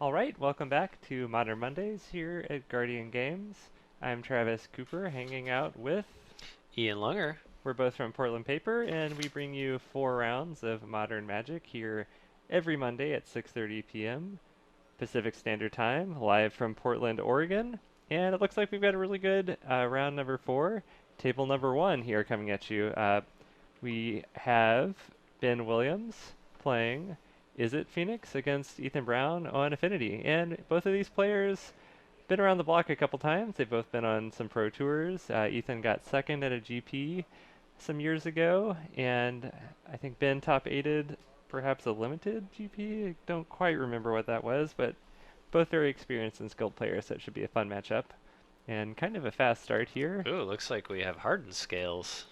Alright, welcome back to Modern Mondays here at Guardian Games. I'm Travis Cooper, hanging out with... Ian Lunger. We're both from Portland Paper, and we bring you 4 rounds of Modern Magic here every Monday at 6:30 p.m. Pacific Standard Time, live from Portland, Oregon. And it looks like we've got a really good round number 4, table number 1 here coming at you. We have Ben Williams playing Izzet Phoenix against Ethan Brown on Affinity. And both of these players been around the block a couple times. They've both been on some pro tours. Ethan got second at a GP some years ago, and I think Ben top eighted perhaps a limited GP. I don't quite remember what that was, but both very experienced and skilled players, so it should be a fun matchup. And kind of a fast start here. Ooh, looks like we have hardened scales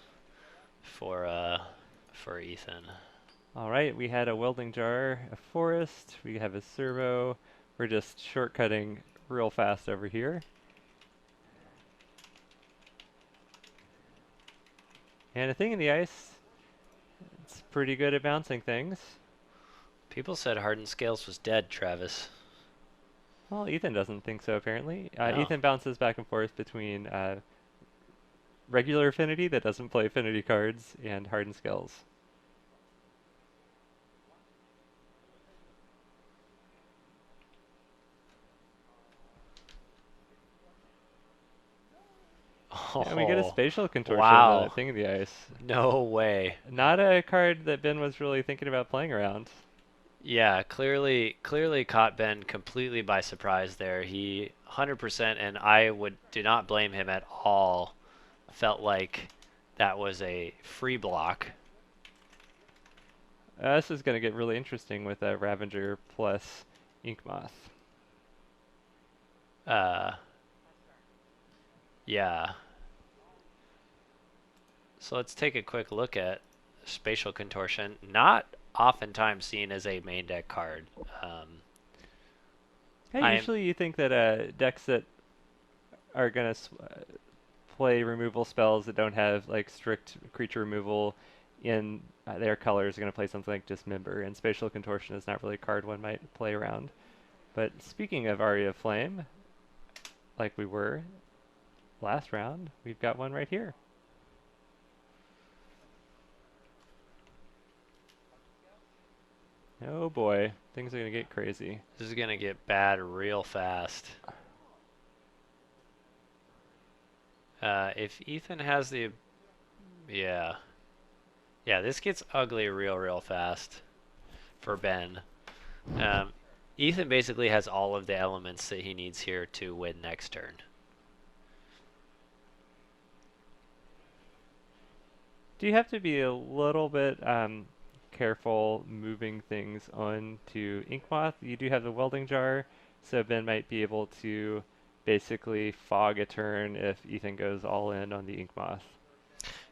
for Ethan. All right, we had a welding jar, a forest, we have a servo. We're just shortcutting real fast over here. And a thing in the ice, it's pretty good at bouncing things. People said hardened scales was dead, Travis. Well, Ethan doesn't think so, apparently. No. Ethan bounces back and forth between regular Affinity that doesn't play Affinity cards and Hardened Skills. And we get a Oh, spatial contortion on wow. that thing in the ice. No way. Not a card that Ben was really thinking about playing around. Yeah, clearly caught Ben completely by surprise there. He 100%, and I do not blame him at all. Felt like that was a free block. This is going to get really interesting with Ravager plus Inkmoth. Uh, yeah. So let's take a quick look at spatial contortion. Not oftentimes seen as a main deck card. Hey, I'm usually you think that decks that are going to play removal spells that don't have like strict creature removal in their colors are going to play something like Dismember, and Spatial Contortion is not really a card one might play around. But speaking of Aria of Flame, like we were last round, we've got one right here. Oh boy, things are going to get crazy. This is gonna get bad real fast. If Ethan has the, yeah, yeah, this gets ugly real fast for Ben. Um, Ethan basically has all of the elements that he needs here to win next turn. Do you have to be a little bit careful moving things on to Inkmoth? You do have the welding jar, so Ben might be able to basically fog a turn if Ethan goes all in on the Inkmoth.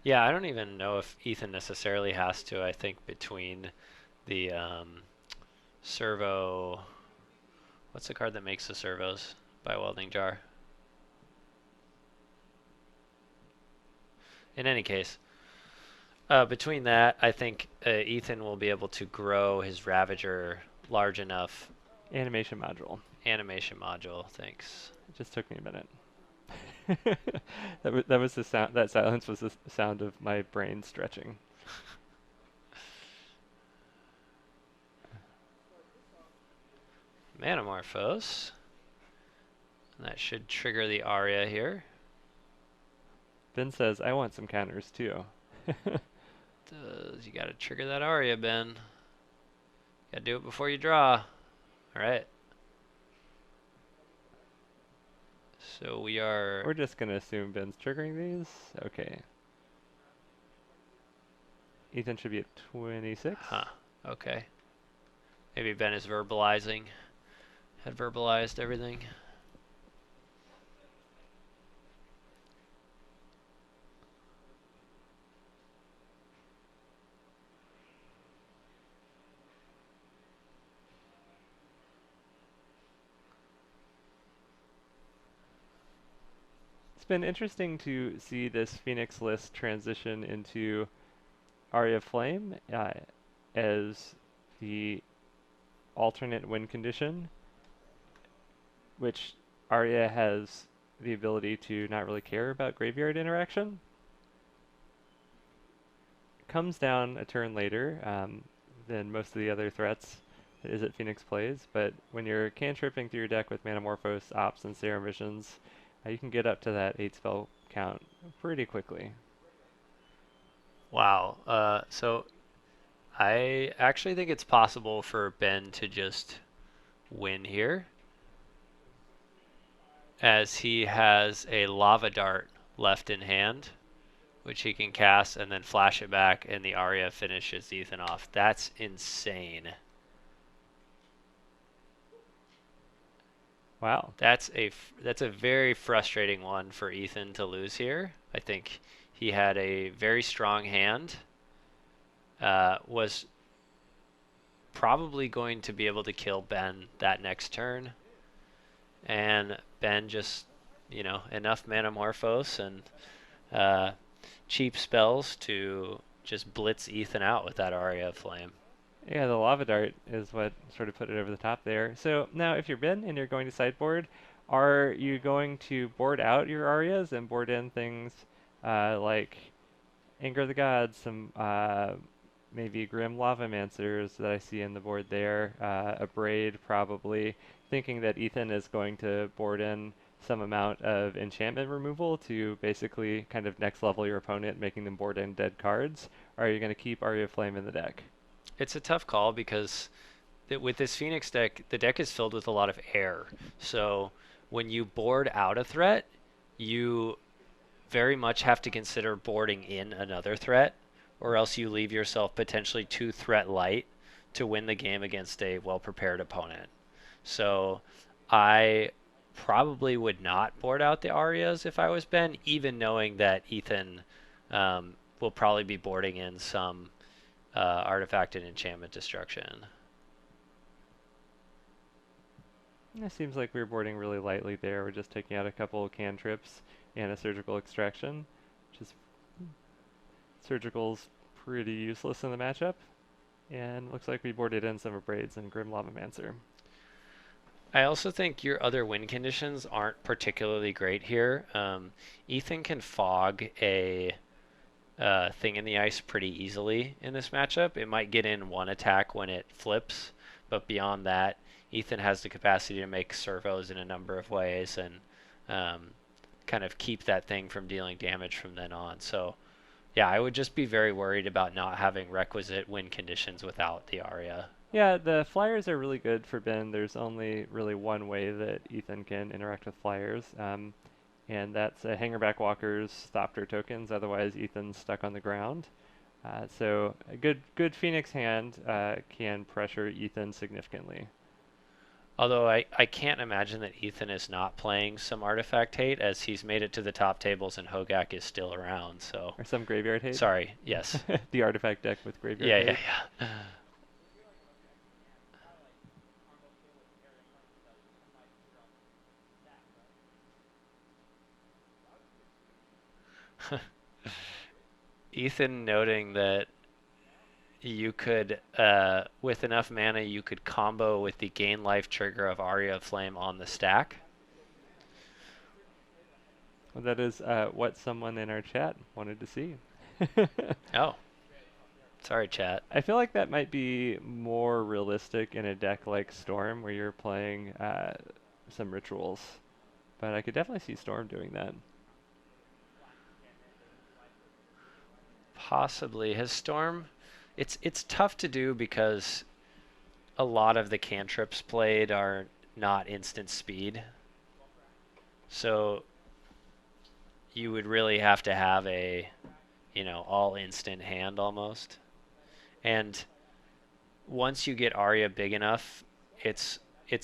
Yeah, I don't even know if Ethan necessarily has to. I think between the servo, what's the card that makes the servos by welding jar? In any case, between that, I think Ethan will be able to grow his Ravager large enough. Animation module. Animation module, thanks. It just took me a minute. That was the sound. That silence was the sound of my brain stretching. Manamorphose. And that should trigger the Aria here. Ben says, "I want some counters too." You gotta trigger that Aria, Ben. Gotta do it before you draw. Alright. So we are... We're just gonna assume Ben's triggering these. Okay. Ethan should be at 26. Huh. Okay. Maybe Ben is verbalizing. Had verbalized everything. It's been interesting to see this Phoenix list transition into Aria of Flame as the alternate win condition. which Arya has the ability to not really care about graveyard interaction. Comes down a turn later than most of the other threats that Izzet Phoenix plays, but when you're cantripping through your deck with Manamorphose, Ops, and Serum Visions, you can get up to that 8 spell count pretty quickly. Wow. So I actually think it's possible for Ben to just win here, as he has a Lava Dart left in hand, which he can cast and then flash it back, and the Arya finishes Ethan off. That's insane. Wow. That's a very frustrating one for Ethan to lose here. I think he had a very strong hand. Was probably going to be able to kill Ben that next turn, and Ben just, enough Manamorphose and uh, cheap spells to just blitz Ethan out with that Aria of Flame. Yeah, the Lava Dart is what sort of put it over the top there. So now if you're Ben and you're going to sideboard, are you going to board out your Arias and board in things like Anger of the Gods, some maybe Grim Lavamancers that I see in the board there, a Braid probably, thinking that Ethan is going to board in some amount of enchantment removal to basically kind of next level your opponent, making them board in dead cards? Or are you going to keep Aria of Flame in the deck? It's a tough call because with this Phoenix deck, the deck is filled with a lot of air. So when you board out a threat, you very much have to consider boarding in another threat, or else you leave yourself potentially too threat light to win the game against a well prepared opponent. So I probably would not board out the Arias if I was Ben, even knowing that Ethan will probably be boarding in some artifact and enchantment destruction. It seems like we're boarding really lightly there. We're just taking out a couple of cantrips and a surgical extraction, which is surgical's pretty useless in the matchup. And looks like we boarded in some Braids and Grim Lavamancer. I also think your other win conditions aren't particularly great here. Ethan can fog a thing in the ice pretty easily in this matchup. It might get in one attack when it flips, but beyond that, Ethan has the capacity to make servos in a number of ways and kind of keep that thing from dealing damage from then on. So, yeah, I would just be very worried about not having requisite win conditions without the Arya. Yeah, the flyers are really good for Ben. There's only really one way that Ethan can interact with flyers, and that's hangerback walkers, Thopter tokens. Otherwise, Ethan's stuck on the ground. So a good Phoenix hand can pressure Ethan significantly. Although I can't imagine that Ethan is not playing some artifact hate, as he's made it to the top tables and Hogak is still around. So, Or some graveyard hate. sorry, yes. The artifact deck with graveyard Yeah, yeah, hate. yeah. Ethan noting that you could, with enough mana, you could combo with the gain life trigger of Aria of Flame on the stack. Well, that is what someone in our chat wanted to see. Oh, sorry, chat. I feel like that might be more realistic in a deck like Storm, where you're playing some rituals. But I could definitely see Storm doing that. Possibly. His Storm, it's tough to do because a lot of the cantrips played are not instant speed. So you would really have to have a, all instant hand almost. And once you get Arya big enough, it's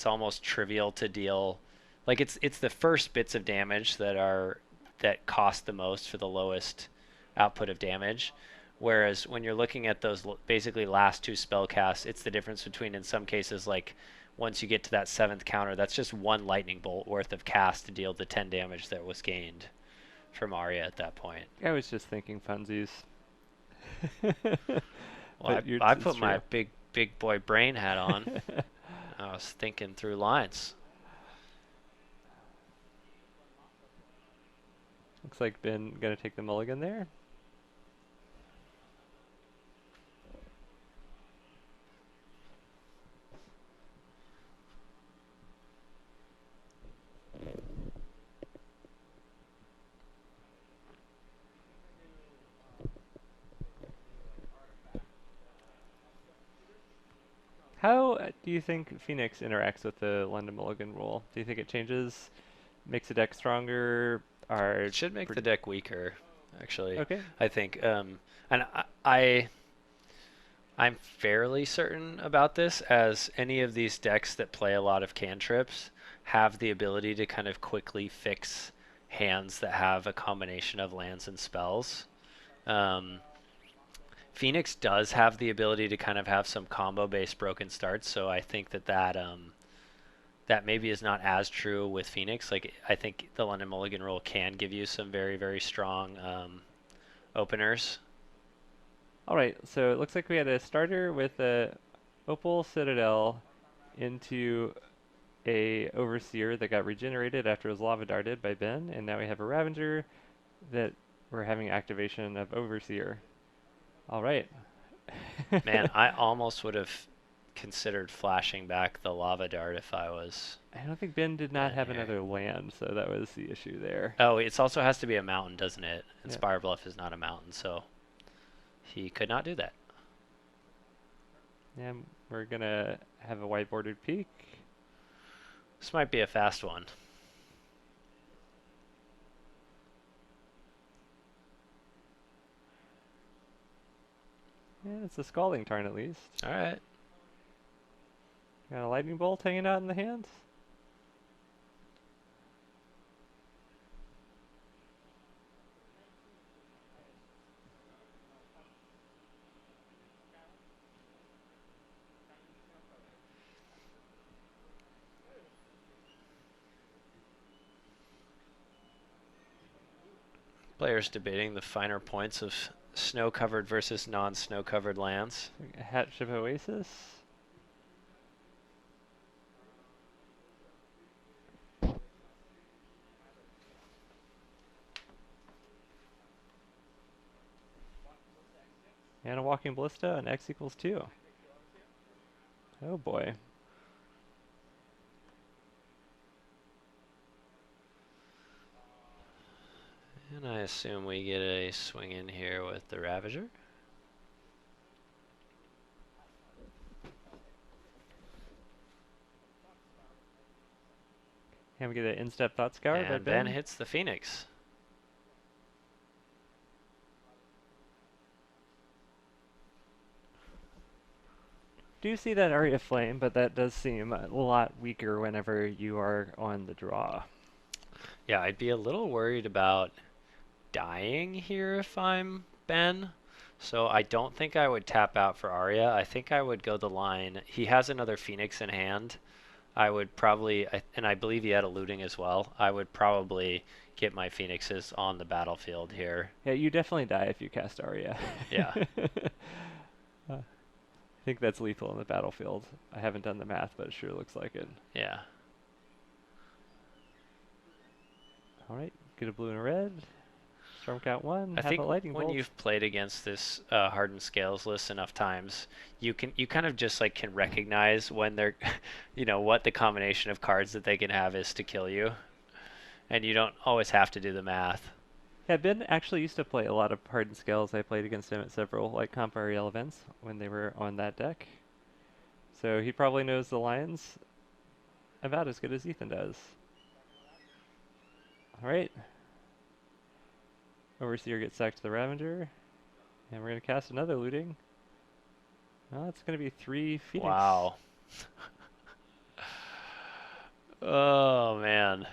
almost trivial to deal. Like it's the first bits of damage that cost the most for the lowest output of damage. Whereas when you're looking at those basically last two spell casts, it's the difference between, in some cases, like once you get to that seventh counter, that's just one lightning bolt worth of cast to deal the 10 damage that was gained from Arya at that point. I was just thinking funsies. Well, But I it's put my true. big boy brain hat on. I was thinking through lines. Looks like Ben gonna take the mulligan there. How do you think Phoenix interacts with the London Mulligan rule? Do you think it changes, makes the deck stronger, It are should make the pretty deck weaker, actually. okay? I think, and I'm fairly certain about this, as any of these decks that play a lot of cantrips have the ability to kind of quickly fix hands that have a combination of lands and spells. Um, Phoenix does have the ability to kind of have some combo-based broken starts, so I think that maybe is not as true with Phoenix. Like I think the London Mulligan rule can give you some very very strong openers. All right, so it looks like we had a starter with a Opal Citadel into a Overseer that got regenerated after it was lava darted by Ben, and now we have a Ravager that we're having activation of Overseer. All right. Man, I almost would have considered flashing back the lava dart if I was I don't think Ben did not Ben have here. another land, so that was the issue there. Oh, it also has to be a mountain, doesn't it? And Yeah. Spire Bluff is not a mountain, so he could not do that. And we're gonna have a white bordered peak. This might be a fast one. Yeah, it's a Scalding Tarn at least. All right. Got a Lightning Bolt hanging out in the hand. Players debating the finer points of snow-covered versus non-snow-covered lands. A Hatship Oasis. And a Walking Ballista, and X equals 2. Oh boy. And I assume we get a swing in here with the Ravager. And we get an in-step Thought Scour by And Ben Ben. hits the Phoenix. Do see that Aria Flame, but that does seem a lot weaker whenever you are on the draw. Yeah, I'd be a little worried about dying here if I'm Ben. So I don't think I would tap out for Arya. I think I would go the line. He has another Phoenix in hand. I would probably, and I believe he had a looting as well. I would probably get my Phoenixes on the battlefield here. Yeah, you definitely die if you cast Aria. Yeah, I think that's lethal in the battlefield. I haven't done the math, but it sure looks like it. yeah. All right, get a blue and a red. Storm count 1, I have a think lightning when bolt. you've played against this hardened scales list enough times, you kind of just like can recognize when they're, what the combination of cards that they can have is to kill you, and you don't always have to do the math. Yeah, Ben actually used to play a lot of Hardened Scales. I played against him at several like Comp Ariel events when they were on that deck. So he probably knows the lines about as good as Ethan does. All right. Overseer gets sacked to the Ravager. And we're going to cast another looting. Well, it's going to be 3 Phoenix. Wow. Oh man.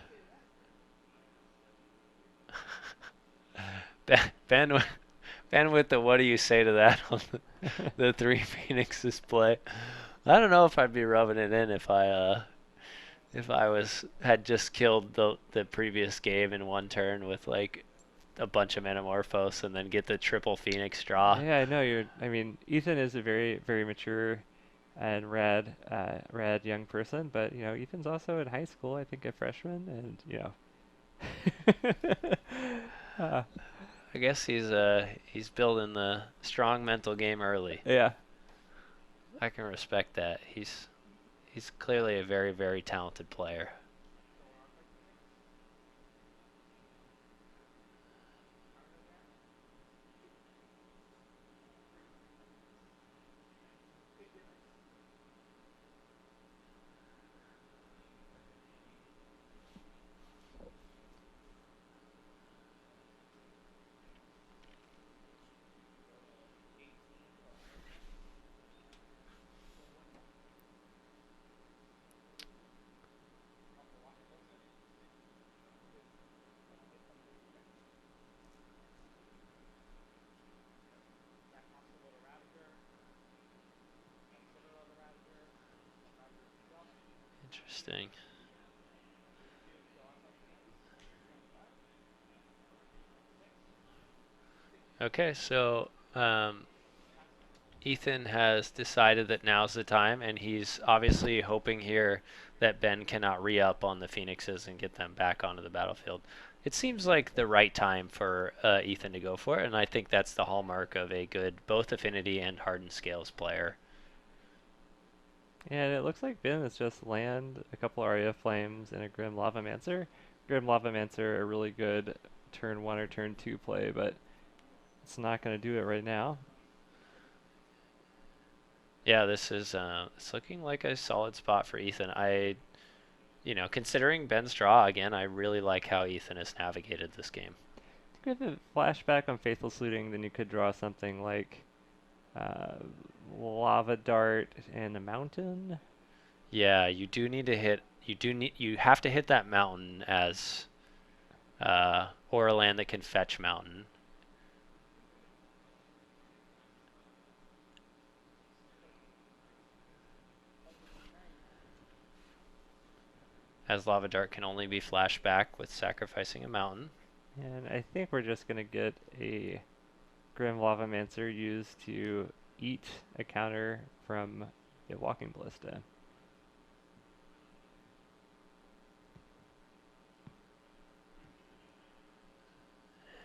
Ben, Ben with the what do you say to that on the three Phoenixes play? I don't know if I'd be rubbing it in if I was had just killed the previous game in one turn with like a bunch of Metamorphose and then get the triple Phoenix draw. Yeah, I know I mean, Ethan is a very, very mature and rad young person, but Ethan's also in high school, I think a freshman, and Uh, I guess he's building the strong mental game early. yeah. I can respect that. He's clearly a very, very talented player. Interesting. Okay, so Ethan has decided that now's the time, and he's obviously hoping here that Ben cannot re-up on the Phoenixes and get them back onto the battlefield. It seems like the right time for Ethan to go for it, and I think that's the hallmark of a good both Affinity and Hardened Scales player. And it looks like Ben has just land a couple Aria Flames and a Grim Lavamancer. Grim Lavamancer, a really good turn 1 or turn 2 play, but it's not going to do it right now. Yeah, this is it's looking like a solid spot for Ethan. Considering Ben's draw again, I really like how Ethan has navigated this game. With a flashback on Faithful Looting, then you could draw something like uh, Lava Dart and a Mountain. Yeah, you have to hit that mountain as or a land that can fetch mountain. As Lava Dart can only be flashed back with sacrificing a mountain. And I think we're just going to get a Grim Lavamancer used to eat a counter from a Walking Ballista.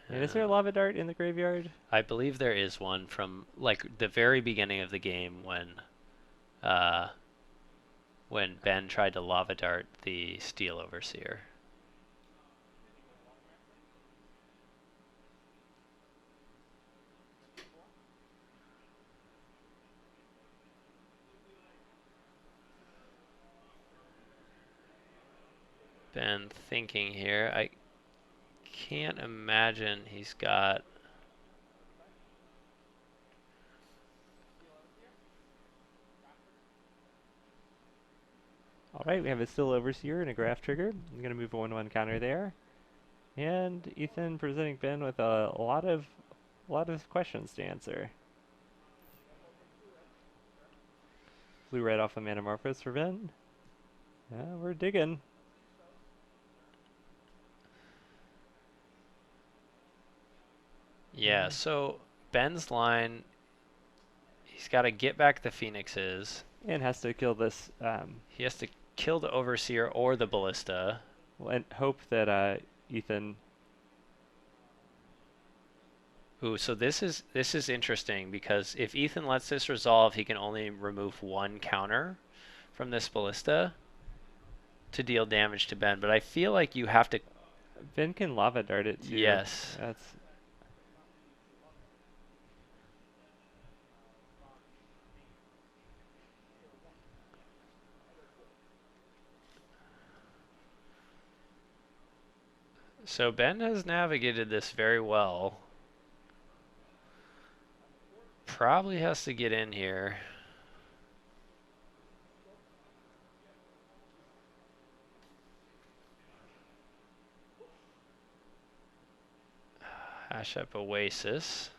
And is there a Uh, Lava Dart in the graveyard? I believe there is one from like the very beginning of the game uh, when Ben tried to Lava Dart the Steel Overseer. Ben thinking here. I can't imagine he's got. Alright, we have a Still Overseer and a Graph Trigger. I'm going to move a 1/1 counter there. And Ethan presenting Ben with a lot of questions to answer. Blue red off of Manamorphose for Ben. Yeah, we're digging. Yeah, so Ben's line, he's got to get back the Phoenixes. And has to kill this, He has to kill the Overseer or the Ballista. and hope that Ethan. Ooh, so this is interesting because if Ethan lets this resolve, he can only remove one counter from this Ballista to deal damage to Ben. But I feel like you have to. Ben can Lava Dart it too. Yes. That's. So Ben has navigated this very well. Probably has to get in here. Hash up Oasis.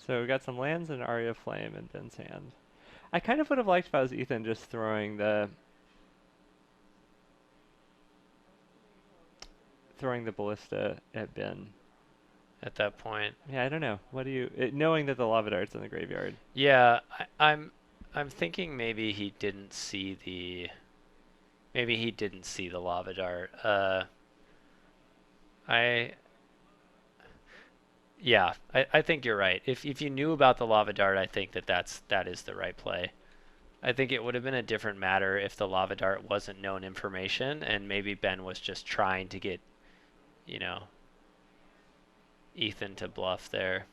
So we got some lands and Aria Flame in Ben's hand. I kind of would have liked if I was Ethan just throwing the throwing the ballista at Ben. at that point. Yeah, I don't know. What do you knowing that the lava dart's in the graveyard? Yeah, I'm thinking maybe he didn't see the lava dart. I Yeah, I think you're right. If you knew about the lava dart, I think that is the right play. I think it would have been a different matter if the lava dart wasn't known information and maybe Ben was just trying to get, you know, Ethan to bluff there.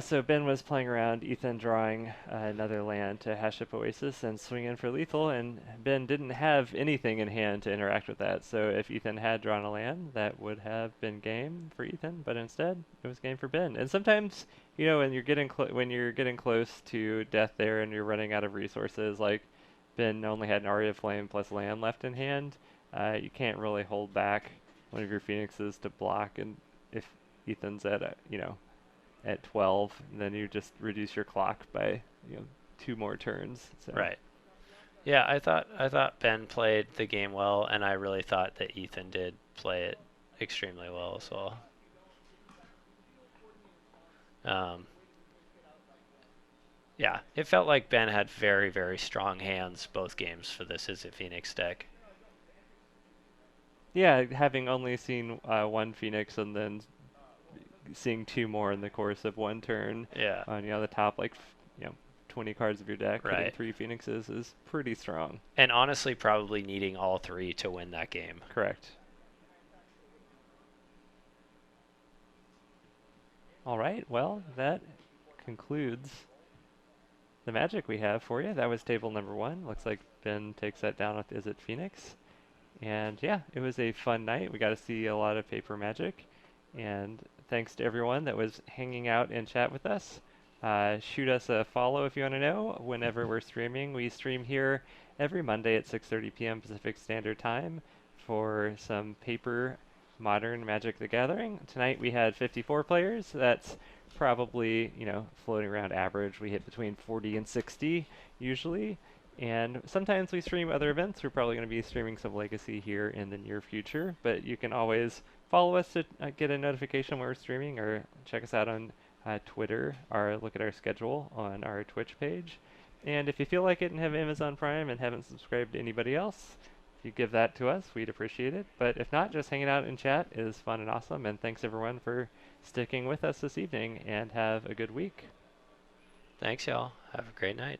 So Ben was playing around, Ethan drawing another land to hash up Oasis and swing in for lethal, and Ben didn't have anything in hand to interact with that. So if Ethan had drawn a land, that would have been game for Ethan, but instead it was game for Ben. And sometimes, when you're getting close to death there and you're running out of resources, like Ben only had an Aria of Flame plus land left in hand, you can't really hold back one of your Phoenixes to block, and if Ethan's at 12, and then you just reduce your clock by 2 more turns. So Right. Yeah, I thought Ben played the game well, and I really thought that Ethan did play it extremely well as well. Um, yeah, it felt like Ben had very, very strong hands both games for this Izzet Phoenix deck. yeah, having only seen one Phoenix and then seeing 2 more in the course of one turn Yeah, on the top 20 cards of your deck, hitting right. 3 Phoenixes is pretty strong. And honestly, probably needing all three to win that game. Correct. All right, well, that concludes the magic we have for you. That was table number 1. Looks like Ben takes that down with Izzet Phoenix. And yeah, it was a fun night. We got to see a lot of paper magic. And thanks to everyone that was hanging out and chat with us. Shoot us a follow if you want to know whenever we're streaming. We stream here every Monday at 6:30 p.m. Pacific Standard Time for some paper modern Magic the Gathering. Tonight we had 54 players. That's probably, floating around average. We hit between 40 and 60 usually. And sometimes we stream other events. We're probably going to be streaming some Legacy here in the near future, but you can always follow us to get a notification when we're streaming, or check us out on Twitter, or look at our schedule on our Twitch page. And if you feel like it and have Amazon Prime and haven't subscribed to anybody else, if you give that to us, we'd appreciate it. But if not, just hanging out in chat is fun and awesome. And thanks everyone for sticking with us this evening, and have a good week. Thanks, y'all. Have a great night.